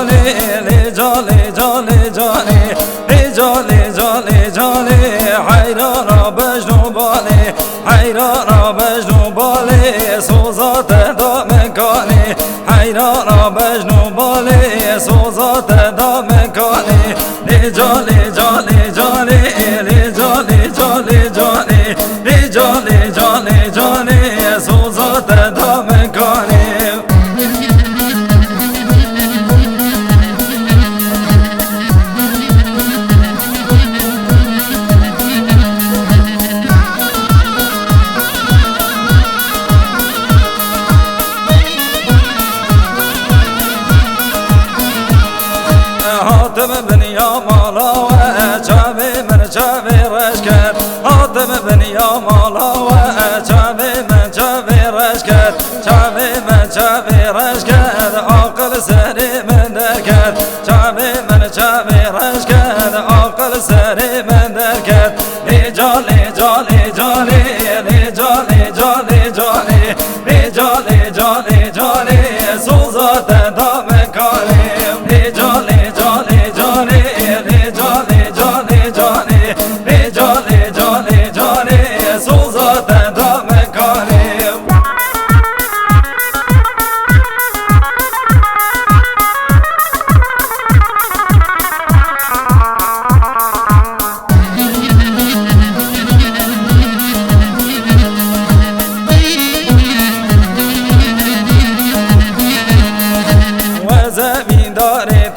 جاله جاله جاله جاله جاله جاله جاله حیران بجنو باله حیران بجنو باله سوزات دام کانه حیران بجنو باله سوزات دام کانه جاله جاله جاله جاله جاله جاله جاله جاله جاله سوزات دام کانه هاتم بن یا مالا و چاوی من چاوی رش کرد هاتم بن یا مالا و چاوی من چاوی رش کرد چاوی من چاوی رش کرد عاقل سری من در کرد چاوی من چاوی رش کرد عاقل سری من در کرد جالی جالی جالی جالی جالی جالی جالی جالی جالی سوزات دام کاری جالی جالی جالی جالی جالی جالی جالی جالی جالی سوزات دام کاری زمین داره